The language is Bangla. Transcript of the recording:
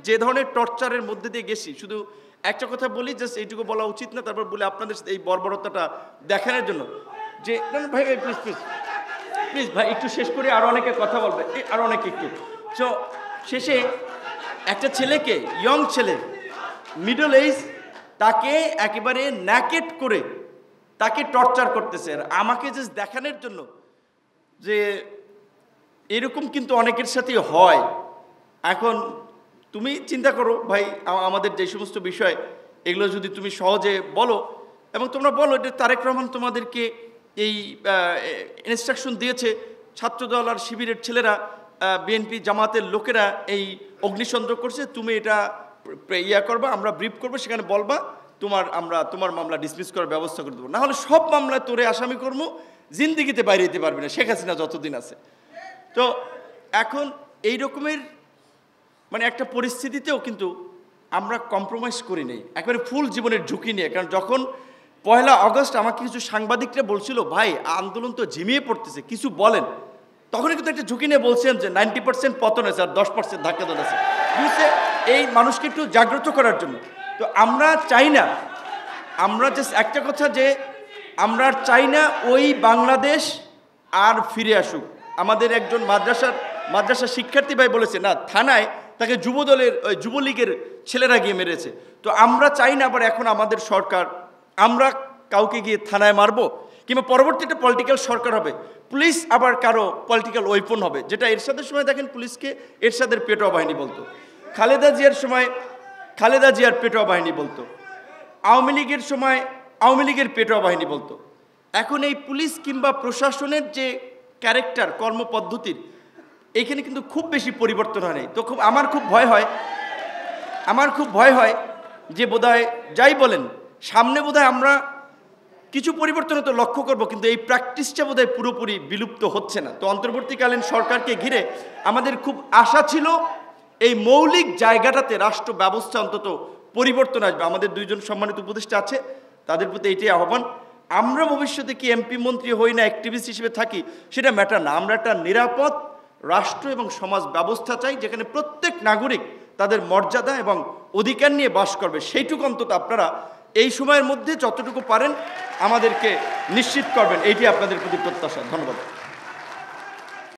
যে ধরনের টর্চারের মধ্যে দিয়ে গেছি, শুধু একটা কথা বলি, জাস্ট এইটুকু বলা উচিত না, তারপর বলে আপনাদের এই বর্বরতাটা দেখানোর জন্য যে ভাই ভাই প্লিজ প্লিজ প্লিজ ভাই একটু শেষ করে, আরও অনেকে কথা বলবে, আরও অনেকে একটু। সো শেষে একটা ছেলেকে, ইয়ং ছেলে, মিডল এজ, তাকে একেবারে ন্যাকেট করে তাকে টর্চার করতেছে। আর আমাকে জাস্ট দেখানোর জন্য যে এরকম কিন্তু অনেকের সাথেই হয়। এখন তুমি চিন্তা করো ভাই, আমাদের যে সমস্ত বিষয় এগুলো যদি তুমি সহজে বলো, এবং তোমরা বলো এটা তারেক রহমান তোমাদেরকে এই ইনস্ট্রাকশন দিয়েছে, ছাত্রদল আর শিবিরের ছেলেরা, বিএনপি জামাতের লোকেরা এই অগ্নিসংযোগ করছে, তুমি এটা করবা, আমরা ব্রিফ করবো, সেখানে বলবা তোমার মামলা ডিসমিস করার ব্যবস্থা করে দেবো, না হলে সব মামলায় তোরে আসামি করবো, জিন্দিগিতে বাইরে যেতে পারবি না শেখ হাসিনা যতদিন আছে। তো এখন এই রকমের মানে একটা পরিস্থিতিতেও কিন্তু আমরা কম্প্রোমাইজ করি নেই, একেবারে ফুল জীবনের ঝুঁকি নিয়ে। কারণ যখন 1 আগস্ট আমাকে কিছু সাংবাদিকরা বলছিল ভাই আন্দোলন তো ঝিমিয়ে পড়তেছে, কিছু বলেন, তখনই কিন্তু একটা ঝুঁকি নিয়ে বলছিলাম যে 90% পতন হয়েছে আর 10% ধাক্কা আছে, বুঝছে, এই মানুষকে একটু জাগ্রত করার জন্য। তো আমরা চাই না, আমরা জাস্ট একটা কথা যে আমরা চাই না ওই বাংলাদেশ আর ফিরে আসুক। আমাদের একজন মাদ্রাসার শিক্ষার্থী ভাই বলেছে, না থানায় তাকে যুবলীগের ছেলেরা গিয়ে মেরেছে। তো আমরা চাই না আবার এখন আমাদের সরকার, আমরা কাউকে গিয়ে থানায় মারবো, কিংবা পরবর্তীতে পলিটিক্যাল সরকার হবে, পুলিশ আবার কারো পলিটিক্যাল ওয়েপন হবে। যেটা এরশাদের সময় দেখেন পুলিশকে এরশাদের পেটোয়া বাহিনী বলতো, খালেদা জিয়ার সময় খালেদা জিয়ার পেটোয়া বাহিনী বলতো, আওয়ামী লীগের সময় আওয়ামী লীগের পেটোয়া বাহিনী বলতো। এখন এই পুলিশ কিংবা প্রশাসনের যে ক্যারেক্টার, কর্মপদ্ধতির, এইখানে কিন্তু খুব বেশি পরিবর্তন হয় নাই। তো আমার খুব ভয় হয় যে বোধহয় যাই বলেন, সামনে বোধহয় আমরা কিছু পরিবর্তন তো লক্ষ্য করব, কিন্তু এই প্র্যাকটিসটা বোধহয় পুরোপুরি বিলুপ্ত হচ্ছে না। তো অন্তর্বর্তীকালীন সরকারকে ঘিরে আমাদের খুব আশা ছিল এই মৌলিক জায়গাটাতে রাষ্ট্র ব্যবস্থা অন্তত পরিবর্তন আসবে। আমাদের 2 জন সম্মানিত উপদেষ্টা আছে, তাদের প্রতি এইটাই আহ্বান। আমরা ভবিষ্যতে কি এমপি মন্ত্রী হই না, অ্যাক্টিভিস্ট হিসেবে থাকি, সেটা ম্যাটার না। আমরা একটা নিরাপদ রাষ্ট্র এবং সমাজ ব্যবস্থা চাই, যেখানে প্রত্যেক নাগরিক তাদের মর্যাদা এবং অধিকার নিয়ে বাস করবে। সেইটুকু অন্তত আপনারা এই সময়ের মধ্যে যতটুকু পারেন আমাদেরকে নিশ্চিত করবেন, এইটি আপনাদের প্রতি প্রত্যাশা। ধন্যবাদ।